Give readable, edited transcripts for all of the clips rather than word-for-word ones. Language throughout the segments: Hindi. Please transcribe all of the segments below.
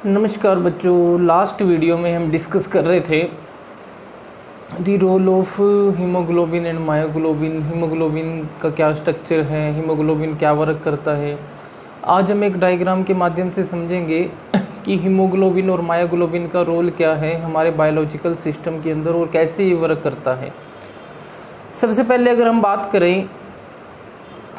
नमस्कार बच्चों, लास्ट वीडियो में हम डिस्कस कर रहे थे the role of haemoglobin and myoglobin. Haemoglobin का क्या स्ट्रक्चर है, हीमोग्लोबिन क्या वर्क करता है। आज हम एक डायग्राम के माध्यम से समझेंगे कि हीमोग्लोबिन और मायोग्लोबिन का रोल क्या है हमारे बायोलॉजिकल सिस्टम के अंदर और कैसे ये वर्क करता है। सबसे पहले अगर हम बात करें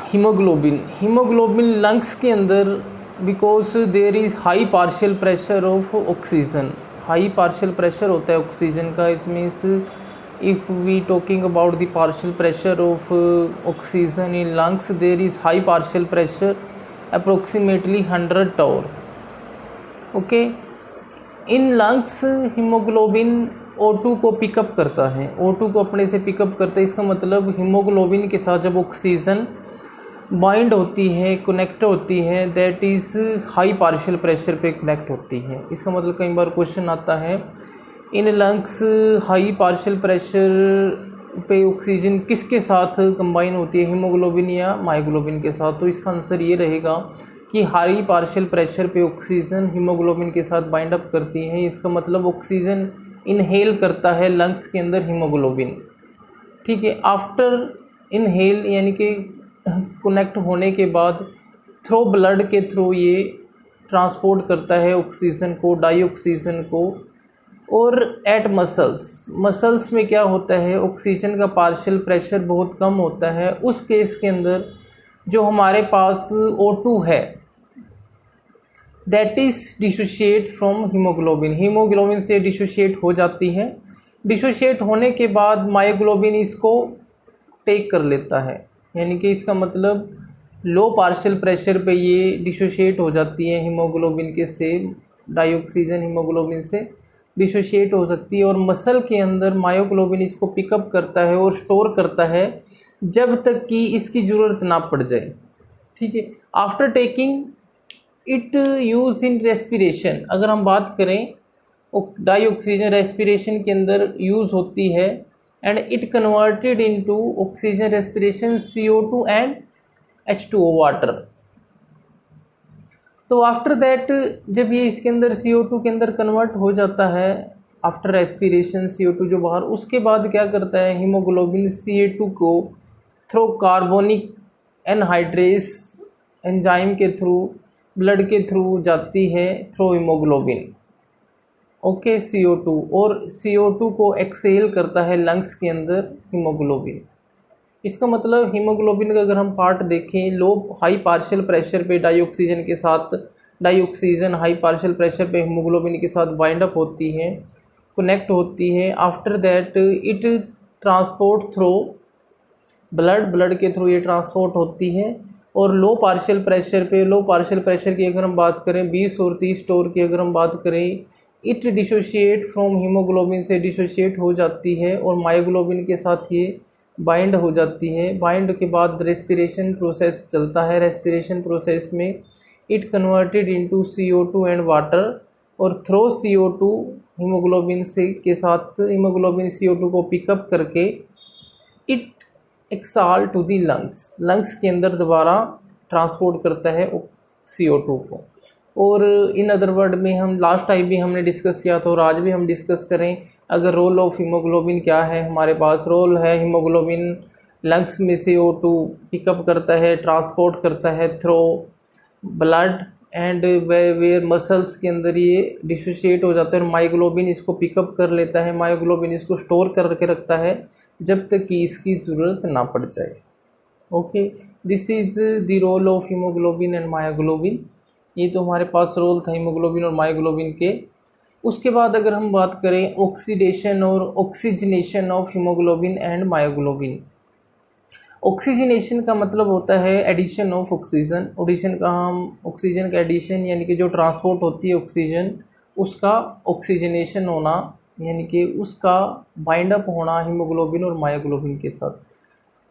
हीमोग्लोबिन लंग्स के अंदर, because there is high partial pressure of oxygen, high partial pressure होता है ऑक्सीजन का। It means if we talking about the partial pressure of oxygen in lungs, there is high partial pressure approximately 100 torr. Okay, in lungs haemoglobin O2 को पिकअप करता है, O2 को अपने से पिकअप करता है। इसका मतलब हीमोग्लोबिन के साथ जब ऑक्सीजन बाइंड होती है, कनेक्ट होती है, that is high partial pressure पे कनेक्ट होती है। इसका मतलब कई बार क्वेश्चन आता है in lungs high partial pressure पे ऑक्सीजन किसके साथ कंबाइन होती है, हीमोग्लोबिन या मायोग्लोबिन के साथ। तो इसका आंसर ये रहेगा कि हाई पार्शियल प्रेशर पे ऑक्सीजन हीमोग्लोबिन के साथ बाइंड अप करती है। इसका मतलब ऑक्सीजन इनहेल करता है लंग्स के अंदर हीमोग्लोबिन, ठीक है। आफ्टर इनहेल यानी कि कनेक्ट होने के बाद थ्रू ब्लड के थ्रू ये ट्रांसपोर्ट करता है ऑक्सीजन को, डाइऑक्सीजन को। और एट मसल्स में क्या होता है, ऑक्सीजन का पार्शियल प्रेशर बहुत कम होता है। उस केस के अंदर जो हमारे पास O2 है that is dissociate from haemoglobin, haemoglobin से डिसोशिएट हो जाती है। डिसोशिएट होने के बाद मायोग्लोबिन इसको टेक कर लेता है, यानी कि इसका मतलब लो पार्शियल प्रेशर पे ये डिसोशिएट हो जाती है हीमोग्लोबिन के से, डाइऑक्सीजन हीमोग्लोबिन से डिसोशिएट हो सकती है। और मसल के अंदर मायोग्लोबिन इसको पिकअप करता है और स्टोर करता है जब तक कि इसकी ज़रूरत ना पड़ जाए, ठीक है। After taking it use in respiration, अगर हम बात करें डाइऑक्सीजन रेस्पिरेशन के अंदर यूज़ होती है and it converted into oxygen respiration CO2 and H2O water. तो आफ्टर दैट जब ये इसके अंदर CO2 के अंदर कन्वर्ट हो जाता है आफ्टर रेस्पिरेशन CO2 जो बाहर, उसके बाद क्या करता है हीमोग्लोबिन Ca2 को थ्रू कार्बोनिक एनहाइड्रेस एंजाइम के थ्रू ब्लड के थ्रू जाती है थ्रू हीमोग्लोबिन, ओके, CO2, और CO2 को एक्सेल करता है लंग्स के अंदर हीमोग्लोबिन। इसका मतलब हीमोग्लोबिन का अगर हम पार्ट देखें, लो हाई पार्शियल प्रेशर पे डाइऑक्सीजन के साथ, डाइऑक्सीजन हाई पार्शियल प्रेशर पे हीमोग्लोबिन के साथ बाइंड अप होती है, कनेक्ट होती है। After that it transport through blood के थ्रू ये ट्रांसपोर्ट होती है। और लो पार्शियल प्रेशर की अगर हम बात करें 20 और 30 टॉर की अगर हम बात करें, इट डिसोशिएट फ्रॉम हीमोग्लोबिन से डिसोशिएट हो जाती है और मायोग्लोबिन के साथ ये बाइंड हो जाती है। बाइंड के बाद रेस्पिरेशन प्रोसेस चलता है, रेस्पिरेशन प्रोसेस में it converted into CO2 and water, और थ्रो CO2 हीमोग्लोबिन से के साथ हीमोग्लोबिन CO2 को पिकअप करके इट एक्साल टू दी लंग्स के अंदर दोबारा ट्रांसपोर्ट करता है CO2 को। और इन अदर वर्ड में हम लास्ट टाइम भी हमने डिस्कस किया था और आज भी हम डिस्कस करें, अगर रोल ऑफ हीमोग्लोबिन क्या है हमारे पास। रोल है हीमोग्लोबिन लंग्स में CO2 पिकअप करता है, ट्रांसपोर्ट करता है through blood and where muscles के अंदर ये डिसोशिएट हो जाता है और मायोग्लोबिन इसको पिकअप कर लेता है, मायोग्लोबिन इसको स्टोर करके रखता है जब तक कि इसकी ज़रूरत ना पड़ जाए। Okay, this is the role of haemoglobin and myoglobin. ये तो हमारे पास रोल था हीमोग्लोबिन और मायोग्लोबिन के। उसके बाद अगर हम बात करें ऑक्सीडेशन और oxygenation of haemoglobin and myoglobin. Oxygenation का मतलब होता है एडिशन ऑफ ऑक्सीजन। ऑक्सीजन का एडिशन यानी कि जो ट्रांसपोर्ट होती है ऑक्सीजन, उसका ऑक्सीजनेशन होना यानी कि उसका बाइंड अप होना हीमोग्लोबिन और मायोग्लोबिन के साथ।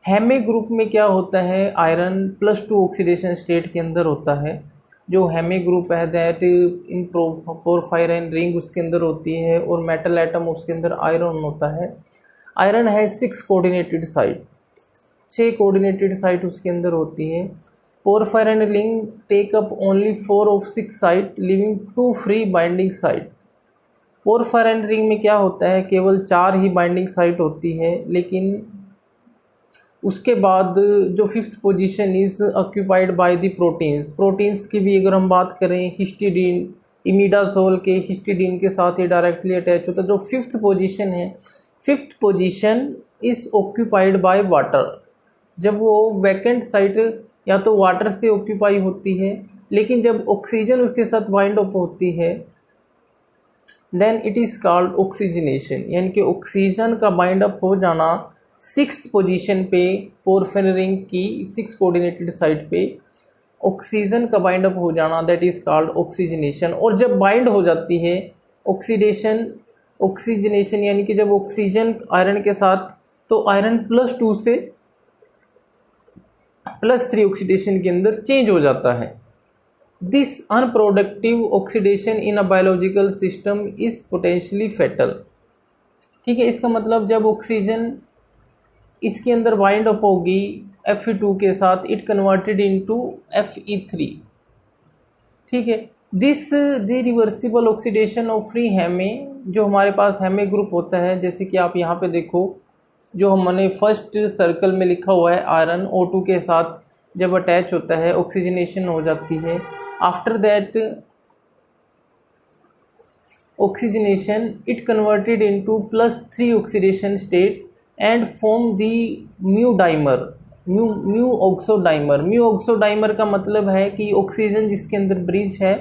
हेमे ग्रुप में क्या होता है, आयरन +2 ऑक्सीडेशन स्टेट के अंदर होता है। जो हेमे ग्रुप है दैट इन पोरफायरन रिंग उसके अंदर होती है और मेटल एटम उसके अंदर आयरन होता है। आयरन है 6 कोऑर्डिनेटेड साइट, 6 कोऑर्डिनेटेड साइट उसके अंदर होती है। porphyrin ring take up only 4 of 6 site leaving 2 free binding site। Porphyrin ring में क्या होता है, केवल 4 ही बाइंडिंग साइट होती है, लेकिन उसके बाद जो 5th position is occupied by the proteins की भी अगर हम बात करें, हिस्टिडीन, इमिडाजोल के हिस्टिडीन के साथ ये डायरेक्टली अटैच होता है। जो 5th पोजीशन है, 5th position is occupied by water. जब वो वैकेंट साइट या तो वाटर से ऑक्यूपाई होती है, लेकिन जब ऑक्सीजन उसके साथ बाइंड अप होती है then it is called oxygenation, यानी कि ऑक्सीजन का बाइंड अप हो जाना 6th पोजीशन पे पोरफिरिन रिंग की 6 कोऑर्डिनेटेड साइट पे ऑक्सीजन का बाइंड अप हो जाना, दैट इज़ कॉल्ड ऑक्सीजनेशन। और जब बाइंड हो जाती है ऑक्सीजनेशन यानी कि जब ऑक्सीजन आयरन के साथ, तो आयरन +2 से +3 ऑक्सीडेशन के अंदर चेंज हो जाता है। This unproductive oxidation in a biological system is potentially fatal. ठीक है, इसका मतलब जब ऑक्सीजन इसके अंदर बाइंड अप होगी Fe2 के साथ, इट कन्वर्टेड इनटू Fe3। ठीक है, this the reversible oxidation of free haem, जो हमारे पास हेमे ग्रुप होता है, जैसे कि आप यहाँ पे देखो, जो हमने फर्स्ट सर्कल में लिखा हुआ है, आयरन O2 के साथ जब अटैच होता है ऑक्सीजनेशन हो जाती है। After that oxygenation it converted into +3 oxidation state and form the mu dimer, mu oxodimer. Mu oxodimer का मतलब है कि ऑक्सीजन जिसके अंदर ब्रिज है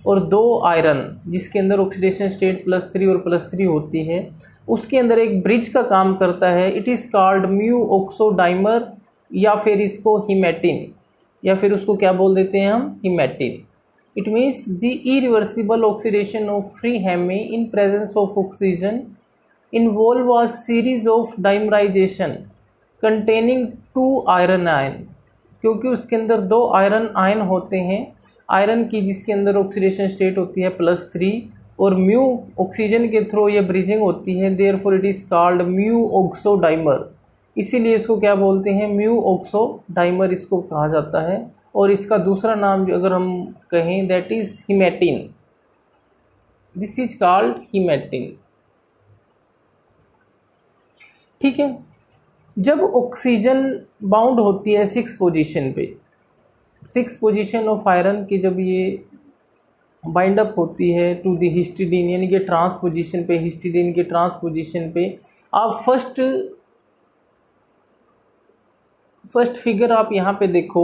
और 2 आयरन जिसके अंदर ऑक्सीडेशन स्टेट +3 और +3 होती है, उसके अंदर एक ब्रिज का काम करता है। इट इज़ कॉल्ड म्यू ऑक्सोडाइमर, या फिर इसको हिमेटिन, या फिर उसको क्या बोल देते हैं हम, haematin. It means the irreversible oxidation of free haem in presence of oxygen involve a series of dimerization containing 2 iron ion, क्योंकि उसके अंदर 2 आयरन आयन होते हैं, आयरन की जिसके अंदर ऑक्सीडेशन स्टेट होती है +3 और म्यू ऑक्सीजन के थ्रू ये ब्रिजिंग होती है, therefore it is called mu oxodimer. इसीलिए इसको क्या बोलते हैं, म्यू ऑक्सोडाइमर इसको कहा जाता है। और इसका दूसरा नाम जो अगर हम कहें, that is haematin, this is called haematin. ठीक है, जब ऑक्सीजन बाउंड होती है 6 पोजीशन पे, 6 पोजीशन ऑफ आयरन की जब ये बाइंड अप होती है टू द हिस्टिडीन, यानी कि ट्रांस पोजीशन पे, हिस्टिडीन के ट्रांस पोजीशन पे, आप फर्स्ट फिगर आप यहाँ पे देखो,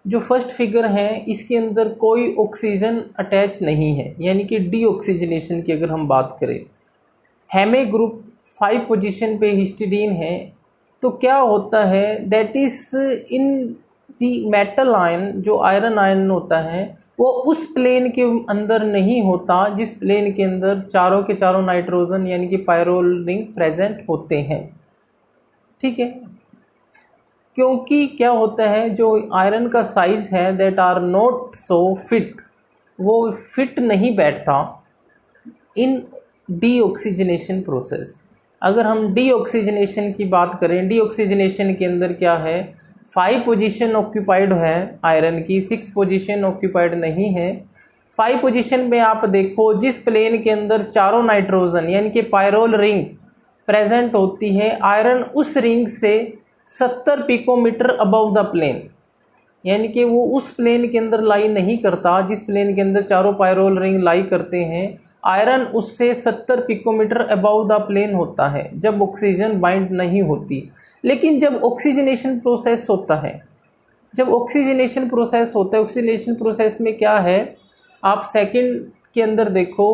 जो फर्स्ट फिगर है इसके अंदर कोई ऑक्सीजन अटैच नहीं है, यानी कि डीऑक्सीजनेशन की अगर हम बात करें। हेमे ग्रुप 5 पोजीशन पे हिस्टिडीन है, तो क्या होता है, that is in the metal ion, जो आयरन आयन होता है वो उस प्लेन के अंदर नहीं होता जिस प्लेन के अंदर चारों के चारों नाइट्रोजन यानी कि पायरोल रिंग प्रेजेंट होते हैं। ठीक है, क्योंकि क्या होता है, जो आयरन का साइज है that are not so fit, वो फिट नहीं बैठता इन डीऑक्सीजनेशन प्रोसेस। अगर हम डीऑक्सीजनेशन की बात करें, डीऑक्सीजनेशन के अंदर क्या है, 5 पोजीशन ऑक्यूपाइड है आयरन की, 6 पोजीशन ऑक्यूपाइड नहीं है। 5 पोजीशन में आप देखो, जिस प्लेन के अंदर चारों नाइट्रोजन यानी कि पायरोल रिंग प्रेजेंट होती है, आयरन उस रिंग से 70 पिकोमीटर अबव द प्लेन, यानी कि वो उस प्लेन के अंदर लाई नहीं करता जिस प्लेन के अंदर चारों पायरोल रिंग लाई करते हैं, आयरन उससे 70 पिकोमीटर अबव द प्लेन होता है जब ऑक्सीजन बाइंड नहीं होती। लेकिन जब ऑक्सीजनेशन प्रोसेस होता है, ऑक्सीजनेशन प्रोसेस में क्या है, आप सेकंड के अंदर देखो,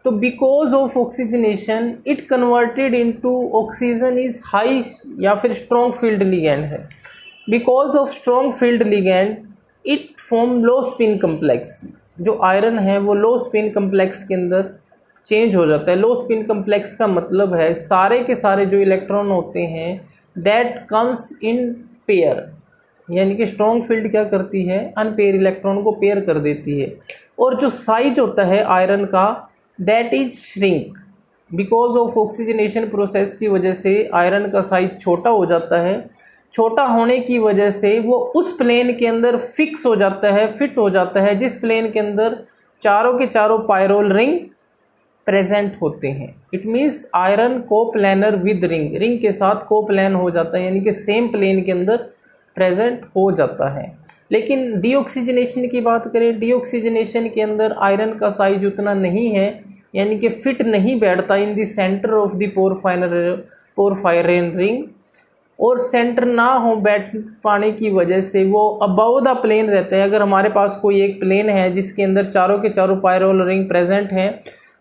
तो because of oxygenation it converted into oxygen is high या फिर स्ट्रॉन्ग फील्ड लिगैंड है। Because of strong field ligand it form low spin complex, जो आयरन है वो लो स्पिन कम्प्लेक्स के अंदर चेंज हो जाता है। लो स्पिन कम्प्लेक्स का मतलब है सारे के सारे जो इलेक्ट्रॉन होते हैं दैट कम्स इन पेयर, यानी कि स्ट्रॉन्ग फील्ड क्या करती है, अनपेयर इलेक्ट्रॉन को पेयर कर देती है। और जो साइज होता है आयरन का that is shrink, because of oxygenation process की वजह से आयरन का साइज छोटा हो जाता है। छोटा होने की वजह से वो उस प्लेन के अंदर फिक्स हो जाता है, फिट हो जाता है, जिस प्लेन के अंदर चारों के चारों पायरोल रिंग प्रेजेंट होते हैं। It means iron coplanar with ring, ring के साथ कोप्लैन हो जाता है, यानी कि सेम प्लेन के अंदर प्रेजेंट हो जाता है। लेकिन डीऑक्सीजनेशन की बात करें, डीऑक्सीजनेशन के अंदर आयरन का साइज उतना नहीं है, यानी कि फिट नहीं बैठता in the centre of the porphyrin ring, और सेंटर ना हो बैठ पाने की वजह से वो अबव द प्लेन रहता है। अगर हमारे पास कोई एक प्लेन है जिसके अंदर चारों के चारों पायरोल रिंग प्रेजेंट हैं,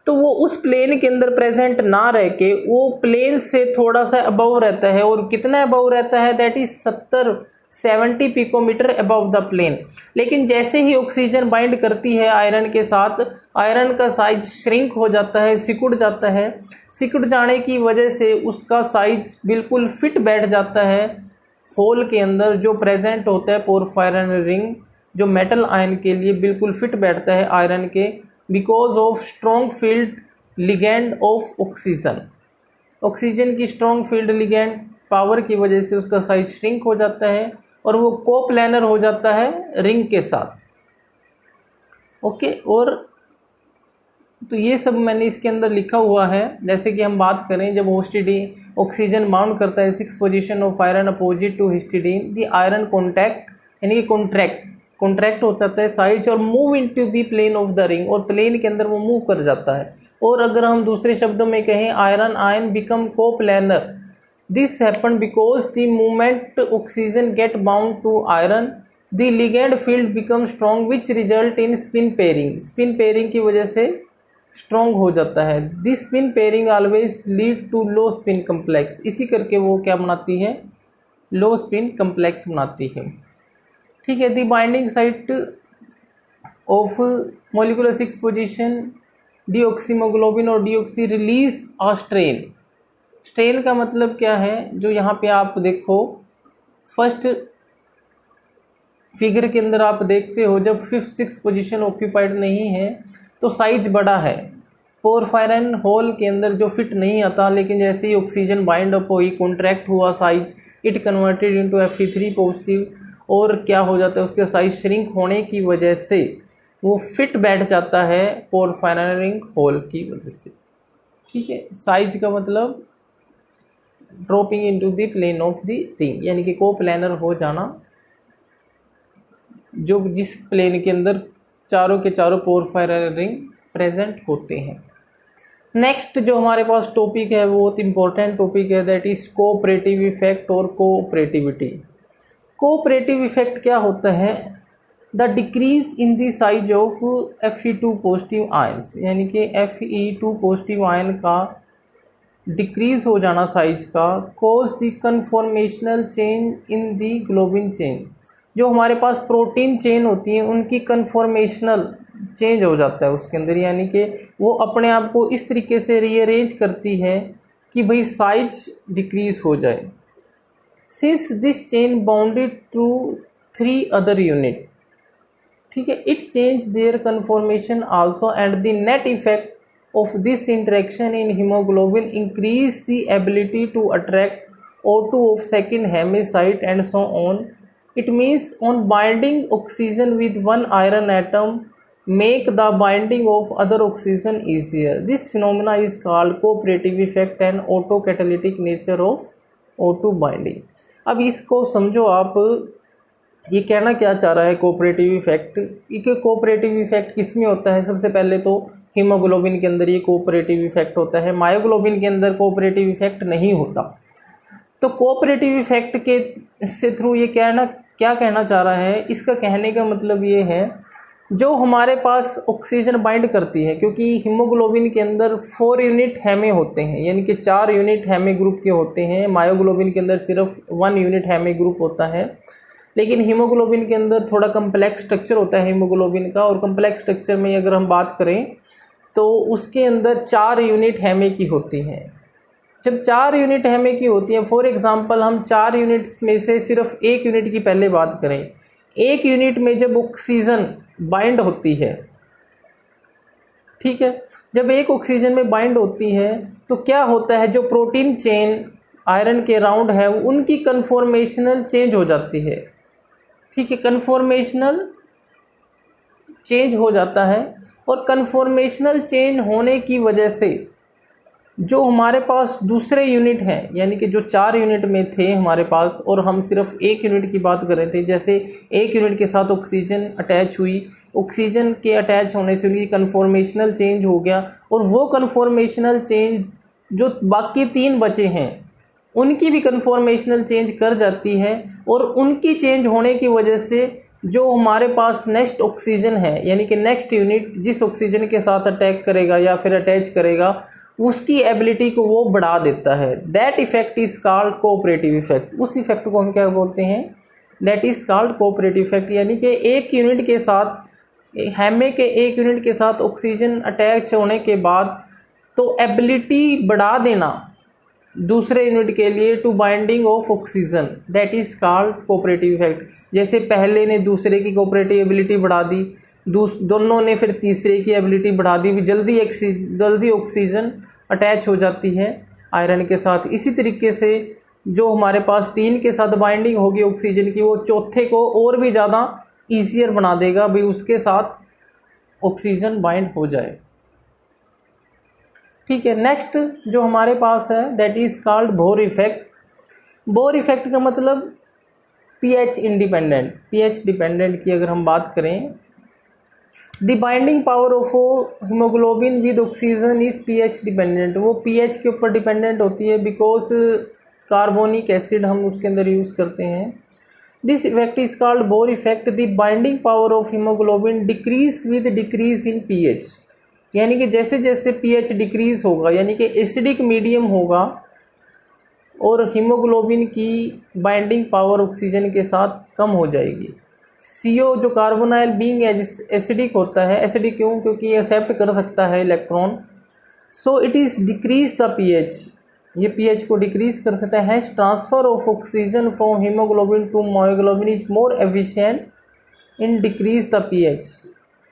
तो वो उस प्लेन के अंदर प्रेजेंट ना रह के वो प्लेन से थोड़ा सा अबव रहता है। और कितना अबव रहता है? That is 70 picometre above the plane. लेकिन जैसे ही ऑक्सीजन बाइंड करती है आयरन के साथ, आयरन का साइज श्रिंक हो जाता है, सिकुड़ जाता है। सिकुड़ जाने की वजह से उसका साइज बिल्कुल फिट बैठ जाता है होल के अंदर जो प्रेजेंट होता है पोरफायरिन रिंग, जो मेटल आयन के लिए बिल्कुल फिट बैठता है आयरन के, because of strong field ligand of oxygen. Oxygen की स्ट्रॉन्ग फील्ड लिगेंड पावर की वजह से उसका साइज श्रिंक हो जाता है और वो कोप्लैनर हो जाता है रिंग के साथ। ओके, और तो ये सब मैंने इसके अंदर लिखा हुआ है। जैसे कि हम बात करें, जब हिस्टिडीन ऑक्सीजन बाउंड करता है 6 position of iron opposite to histidine, the iron contact यानी कि कॉन्ट्रैक्ट हो जाता है साइज और move into the plane of the ring, और प्लेन के अंदर वो मूव कर जाता है। और अगर हम दूसरे शब्दों में कहें, ion become coplanar. This happen because the movement oxygen get bound to iron, the ligand field become strong which result in spin pairing. Spin pairing की वजह से स्ट्रॉन्ग हो जाता है। This spin pairing always lead to low spin complex. इसी करके वो क्या बनाती है? लो स्पिन कम्प्लेक्स बनाती है। ठीक है, the binding site of molecular 6 position deoxyhaemoglobin और deoxy release a strain. Strain का मतलब क्या है? जो यहाँ पे आप देखो फर्स्ट फिगर के अंदर आप देखते हो, जब 5th 6th पोजीशन ऑक्यूपाइड नहीं है तो साइज बड़ा है। पोरफायरिन होल के अंदर जो फिट नहीं आता, लेकिन जैसे ही ऑक्सीजन बाइंड अप हुई, कॉन्ट्रैक्ट हुआ size, it converted into Fe3 positive, और क्या हो जाता है? उसके साइज श्रिंक होने की वजह से वो फिट बैठ जाता है पोरफायरिन होल की वजह से। ठीक है, साइज का मतलब dropping into the plane of the ring, यानी कि कोप्लैनर हो जाना, जो जिस प्लेन के अंदर चारों के चारों पोरफायरिन रिंग प्रेजेंट होते हैं। नेक्स्ट जो हमारे पास टॉपिक है वो बहुत इंपॉर्टेंट टॉपिक है, दैट इज कोऑपरेटिव इफेक्ट और कोऑपरेटिविटी। कोऑपरेटिव इफेक्ट क्या होता है? The decrease in the size of Fe2 positive ions, यानी कि Fe2 पॉजिटिव आयन का डिक्रीज हो जाना साइज का, cause the conformational change in the globin chain. जो हमारे पास प्रोटीन चेन होती है उनकी कन्फॉर्मेशनल चेंज हो जाता है उसके अंदर, यानी कि वो अपने आप को इस तरीके से रीअरेंज करती है कि भाई साइज डिक्रीज हो जाए। Since this chain bounded to 3 other unit, ठीक है, it change their conformation also, and the net effect of this interaction in hemoglobin increase the ability to attract O2 of second hemisite and so on. It means on binding oxygen with one iron atom make the binding of other oxygen easier. This phenomena is called cooperative effect and autocatalytic nature of O2 binding. अब इसको समझो आप, ये कहना क्या चाह रहा है कोऑपरेटिव इफेक्ट? ये कोऑपरेटिव इफेक्ट किस में होता है? सबसे पहले तो हीमोग्लोबिन के अंदर ये कोऑपरेटिव इफेक्ट होता है, मायोग्लोबिन के अंदर कोऑपरेटिव इफेक्ट नहीं होता। तो कोऑपरेटिव इफेक्ट के से थ्रू ये क्या कहना चाह रहा है? इसका कहने का मतलब ये है, जो हमारे पास ऑक्सीजन बाइंड करती है, क्योंकि हीमोग्लोबिन के अंदर 4 यूनिट हेमे होते हैं, यानी कि 4 यूनिट हेमे ग्रुप के होते हैं। मायोग्लोबिन के अंदर सिर्फ 1 यूनिट हेमे ग्रुप होता है। लेकिन हीमोग्लोबिन के अंदर थोड़ा कम्प्लेक्स स्ट्रक्चर होता है हीमोग्लोबिन का, और कम्प्लेक्स स्ट्रक्चर में अगर हम बात करें तो उसके अंदर 4 यूनिट हेमे की होती हैं। जब 4 यूनिट हेमे की होती हैं, फॉर एग्जांपल हम 4 यूनिट्स में से सिर्फ 1 यूनिट की पहले बात करें, 1 यूनिट में जब ऑक्सीजन बाइंड होती है, ठीक है, जब एक ऑक्सीजन में बाइंड होती है तो क्या होता है? जो प्रोटीन चेन आयरन के राउंड है उनकी कन्फॉर्मेशनल चेंज हो जाती है। ठीक है, कन्फॉर्मेशनल चेंज हो जाता है और कन्फॉर्मेशनल चेंज होने की वजह से जो हमारे पास दूसरे यूनिट हैं, यानी कि जो 4 यूनिट में थे हमारे पास और हम सिर्फ एक यूनिट की बात कर रहे थे, जैसे एक यूनिट के साथ ऑक्सीजन अटैच हुई, ऑक्सीजन के अटैच होने से उनकी कन्फॉर्मेशनल चेंज हो गया और वो कन्फॉर्मेशनल चेंज जो बाकी 3 बचे हैं उनकी भी कन्फॉर्मेशनल चेंज कर जाती है और उनकी चेंज होने की वजह से जो हमारे पास नेक्स्ट ऑक्सीजन है, यानी कि नेक्स्ट यूनिट जिस ऑक्सीजन के साथ अटैक करेगा या फिर अटैच करेगा, उसकी एबिलिटी को वो बढ़ा देता है। That effect is called cooperative effect. उस इफेक्ट को हम क्या बोलते हैं? That is called cooperative effect. यानी कि एक यूनिट के साथ, हैमे के एक यूनिट के साथ ऑक्सीजन अटैच होने के बाद तो एबिलिटी बढ़ा देना दूसरे यूनिट के लिए to binding of oxygen, that is called cooperative effect. जैसे पहले ने दूसरे की कोऑपरेटिव एबिलिटी बढ़ा दी, दोनों ने फिर तीसरे की एबिलिटी बढ़ा दी, जल्दी ऑक्सीजन अटैच हो जाती है आयरन के साथ। इसी तरीके से जो हमारे पास 3 के साथ बाइंडिंग होगी ऑक्सीजन की, वो चौथे को और भी ज़्यादा ईजियर बना देगा भाई उसके साथ ऑक्सीजन बाइंड हो जाए। ठीक है, नेक्स्ट जो हमारे पास है that is called Bohr effect. Bohr effect का मतलब पीएच इंडिपेंडेंट, पीएच डिपेंडेंट की अगर हम बात करें, the binding power of haemoglobin with oxygen is pH dependent. वो पीएच के ऊपर डिपेंडेंट होती है बिकॉज कार्बोनिक एसिड हम उसके अंदर यूज़ करते हैं। This effect is called Bohr effect. The binding power of haemoglobin decrease with decrease in pH. यानी कि जैसे जैसे पीएच डिक्रीज होगा, यानी कि एसिडिक मीडियम होगा और हीमोग्लोबिन की बाइंडिंग पावर ऑक्सीजन के साथ कम हो जाएगी। CO जो कार्बोनाइल बीइंग एसिडिक होता है, एसिडिक क्यों? क्योंकि ये एक्सेप्ट कर सकता है electron, so it is decrease the pH. ये पीएच को डिक्रीज कर सकता है। Hence transfer of oxygen from haemoglobin to myoglobin is more efficient in decrease the pH.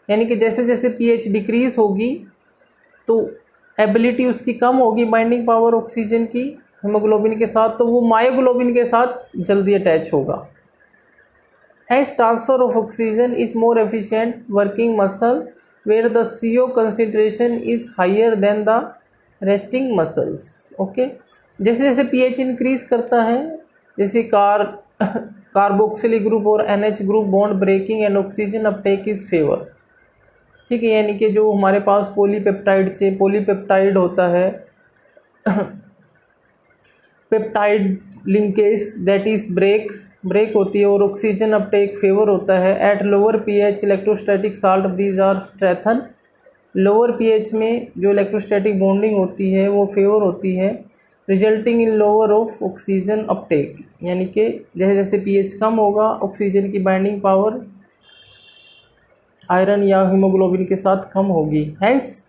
यानी कि जैसे जैसे पीएच डिक्रीज होगी तो एबिलिटी उसकी कम होगी, बाइंडिंग पावर ऑक्सीजन की हीमोग्लोबिन के साथ, तो वो मायोग्लोबिन के साथ जल्दी अटैच होगा। Hence transfer of oxygen is more efficient working muscle where the CO concentration is higher than the resting muscles. Okay, जैसे जैसे pH इंक्रीज करता है, जैसे कार्बोक्सिल ग्रुप और NH group bond breaking and oxygen uptake is favour. ठीक है, यानी कि जो हमारे पास पॉलीपेप्टाइड से पॉलीपेप्टाइड होता है peptide linkage that is break होती है और ऑक्सीजन अपटेक फेवर होता है। At lower pH electrostatic salt bridge are strengthen. Lower pH में जो इलेक्ट्रोस्टैटिक बॉन्डिंग होती है वो फेवर होती है, resulting in lower of oxygen uptake. यानी कि जैसे जैसे पीएच कम होगा ऑक्सीजन की बाइंडिंग पावर आयरन या हीमोग्लोबिन के साथ कम होगी। Hence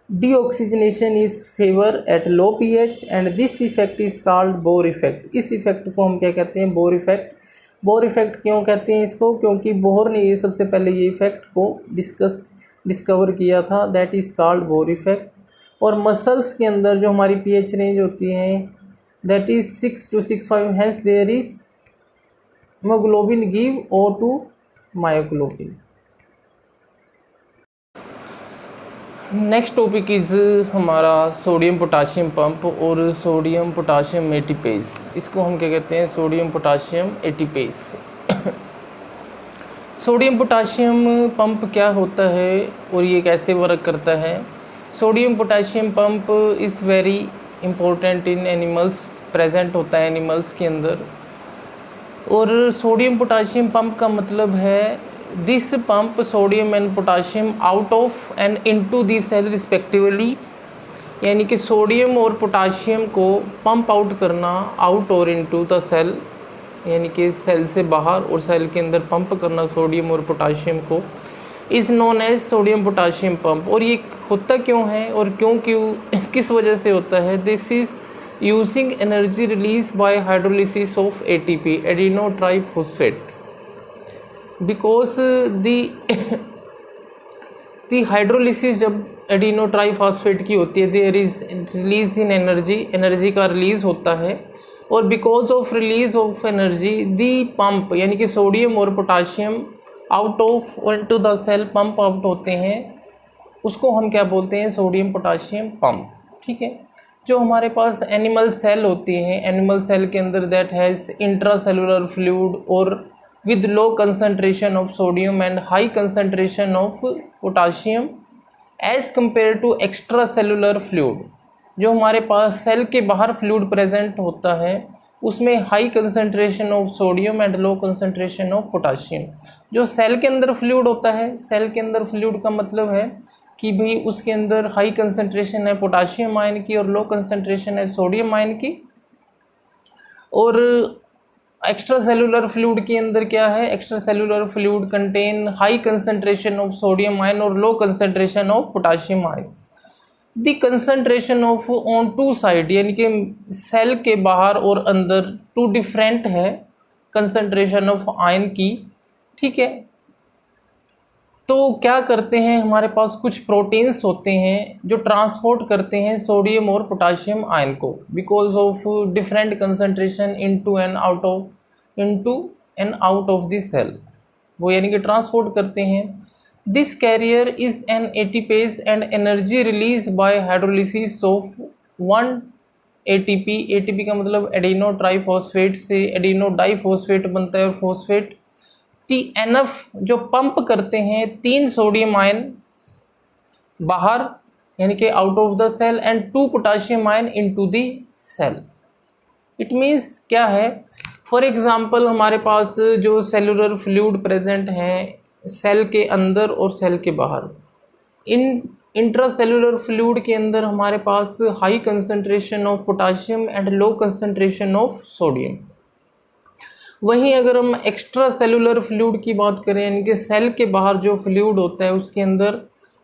deoxygenation is favour at low pH and this effect is called Bohr effect. इस इफेक्ट को हम क्या कहते हैं? Bohr effect. बोर इफेक्ट क्यों कहते हैं इसको? क्योंकि बोर ने ये सबसे पहले ये इफेक्ट को डिस्कवर किया था, that is called Bohr effect. और मसल्स के अंदर जो हमारी पीएच रेंज होती है that is 6 to 6.5, hence there is haemoglobin give O2 myoglobin. Next topic is हमारा सोडियम पोटाशियम पंप और सोडियम पोटाशियम एटीपेज। इसको हम क्या कहते हैं? Sodium potassium ATPase. Sodium potassium pump क्या होता है और ये कैसे वर्क करता है? Sodium potassium pump is very important in animals, present होता है एनिमल्स के अंदर। और सोडियम पोटाशियम पंप का मतलब है this pump sodium and potassium out of and into the cell respectively. यानी कि सोडियम और पोटाशियम को पंप आउट करना आउट और इनटू द सेल, यानी कि सेल से बाहर और सेल के अंदर पंप करना सोडियम और पोटाशियम को, is known as sodium potassium pump. और ये होता क्यों है और क्यों किस वजह से होता है? This is using energy release by hydrolysis of ATP, adeno triphosphate. Because the hydrolysis जब एडिनो ट्राइफॉस्फेट की होती है, there is release in energy, energy का रिलीज होता है और because of release of energy the pump, यानी कि सोडियम और पोटाशियम आउट ऑफ और into the cell pump out होते हैं, उसको हम क्या बोलते हैं, सोडियम पोटाशियम पंप। ठीक है। जो हमारे पास एनिमल सेल होती है, एनिमल सेल के अंदर दैट हैज़ इंट्रासेलुलर फ्लूइड और with low concentration of sodium and high concentration of potassium as compare to extra cellular fluid. जो हमारे पास सेल के बाहर फ्लूइड प्रेजेंट होता है उसमें high concentration of sodium and low concentration of potassium. जो सेल के अंदर फ्लूइड होता है, सेल के अंदर फ्लूइड का मतलब है कि भाई उसके अंदर हाई कंसंट्रेशन है पोटाशियम आयन की और लो कंसंट्रेशन है सोडियम आयन की। और एक्स्ट्रा सेलुलर फ्लूइड के अंदर क्या है, extra cellular fluid contain high concentration of sodium ion और low concentration of potassium ion. The concentration of on two side, यानी कि सेल के बाहर और अंदर टू डिफरेंट है कंसंट्रेशन ऑफ आयन की। ठीक है। तो क्या करते हैं, हमारे पास कुछ प्रोटीन्स होते हैं जो ट्रांसपोर्ट करते हैं सोडियम और पोटाशियम आयन को because of different concentration into and out of the cell, वो यानी कि ट्रांसपोर्ट करते हैं। This carrier is an ATPase and energy release by hydrolysis of 1 ATP. ATP का मतलब एडिनो ट्राइफॉस्फेट से एडिनो डाइफॉस्फेट बनता है और फॉस्फेट TNF जो पंप करते हैं 3 सोडियम आयन बाहर यानी कि out of the cell and 2 potassium ion into the cell. It means क्या है, फॉर एग्जांपल हमारे पास जो सेलुलर फ्लूइड प्रेजेंट है सेल के अंदर और सेल के बाहर, इन इंट्रासेलुलर फ्लूइड के अंदर हमारे पास high concentration of potassium and low concentration of sodium. वहीं अगर हम एक्स्ट्रा सेलुलर फ्लूइड की बात करें, यानी कि सेल के बाहर जो फ्लूइड होता है उसके अंदर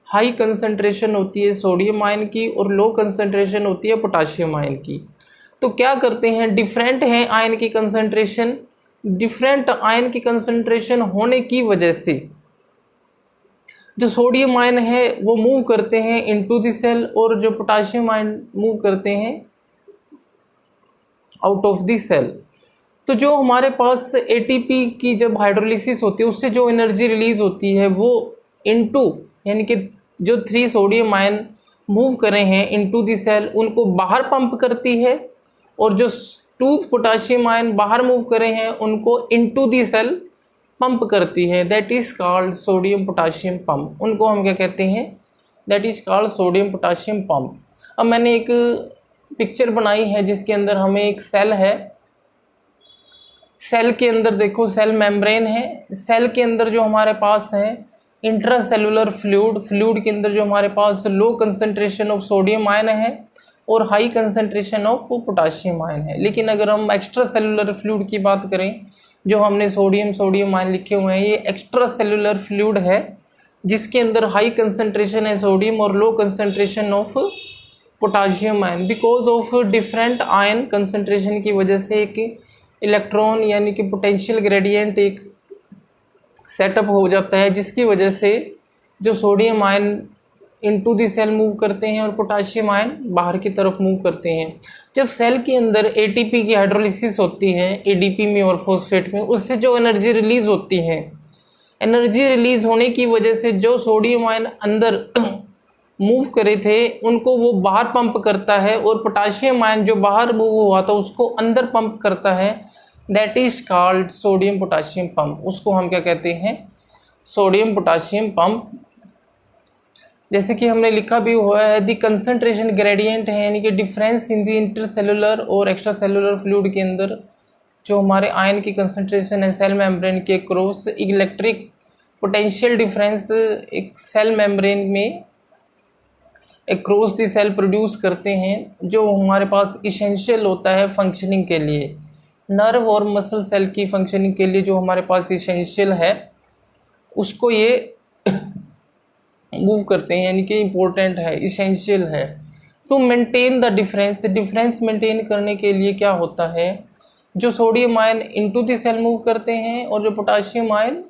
हाई कंसंट्रेशन होती है सोडियम आयन की और लो कंसंट्रेशन होती है पोटाशियम आयन की। तो क्या करते हैं, डिफरेंट है आयन की कंसंट्रेशन, डिफरेंट आयन की कंसंट्रेशन होने की वजह से जो सोडियम आयन है वो मूव करते हैं इनटू द सेल और जो पोटाशियम आयन मूव करते हैं आउट ऑफ द सेल। तो जो हमारे पास एटीपी की जब हाइड्रोलिसिस होती है उससे जो एनर्जी रिलीज होती है वो इनटू, यानी कि जो 3 सोडियम आयन मूव करे हैं इनटू द सेल उनको बाहर पंप करती है और जो 2 पोटाशियम आयन बाहर मूव करे हैं उनको इनटू द सेल पंप करती है। That is called sodium potassium pump. उनको हम क्या कहते हैं, that is called sodium potassium pump. अब मैंने एक पिक्चर बनाई है जिसके अंदर हमें एक सेल है, सेल के अंदर देखो सेल मेम्ब्रेन है, सेल के अंदर जो हमारे पास है इंट्रासेलुलर फ्लूइड के अंदर जो हमारे पास low concentration of sodium ion है और high concentration of potassium ion है। लेकिन अगर हम एक्स्ट्रा सेलुलर फ्लूइड की बात करें, जो हमने सोडियम आयन लिखे हुए हैं, ये एक्स्ट्रा सेलुलर फ्लूइड है जिसके अंदर हाई कंसंट्रेशन है सोडियम और low concentration of potassium ion. Because of different ion concentration की वजह से एक इलेक्ट्रॉन यानी कि पोटेंशियल ग्रेडियंट एक सेटअप हो जाता है जिसकी वजह से जो sodium ion into the cell move करते हैं और पोटाशियम आयन बाहर की तरफ मूव करते हैं। जब सेल के अंदर एटीपी की हाइड्रोलिसिस होती है एडीपी में और फॉस्फेट में, उससे जो एनर्जी रिलीज होती है, एनर्जी रिलीज होने की वजह से जो सोडियम आयन अंदर मूव करे थे उनको वो बाहर पंप करता है और पोटाशियम आयन जो बाहर मूव हुआ था उसको अंदर पंप करता है। That is called sodium potassium pump. उसको हम क्या कहते हैं, सोडियम पोटाशियम पंप। जैसे कि हमने लिखा भी हुआ है द कंसंट्रेशन ग्रेडियंट है, यानी कि डिफरेंस इन द इंटरसेलुलर और एक्स्ट्रा सेलुलर फ्लूइड के अंदर जो हमारे आयन की कंसंट्रेशन है सेल मेम्ब्रेन के क्रॉस इलेक्ट्रिक पोटेंशियल डिफरेंस एक सेल मेम्ब्रेन में अक्रॉस द सेल प्रोड्यूस करते हैं, जो हमारे पास इसेंशियल होता है फंक्शनिंग के लिए। नर्व और मसल सेल की फंक्शनिंग के लिए जो हमारे पास इसेंशियल है उसको ये मूव करते हैं, यानी कि इम्पोर्टेंट है, इसेंशियल है। To maintain the difference maintain करने के लिए क्या होता है, जो sodium ion into the cell move करते हैं और जो पोटाशियम आयन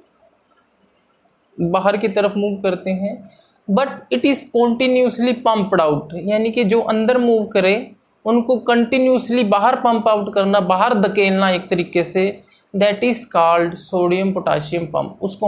बाहर की तरफ मूव करते हैं, but it is continuously pumped out, यानी कि जो अंदर मूव करे उनको कंटिन्यूसली बाहर पंप आउट करना, बाहर धकेलना एक तरीके से, that is called sodium potassium pump. उसको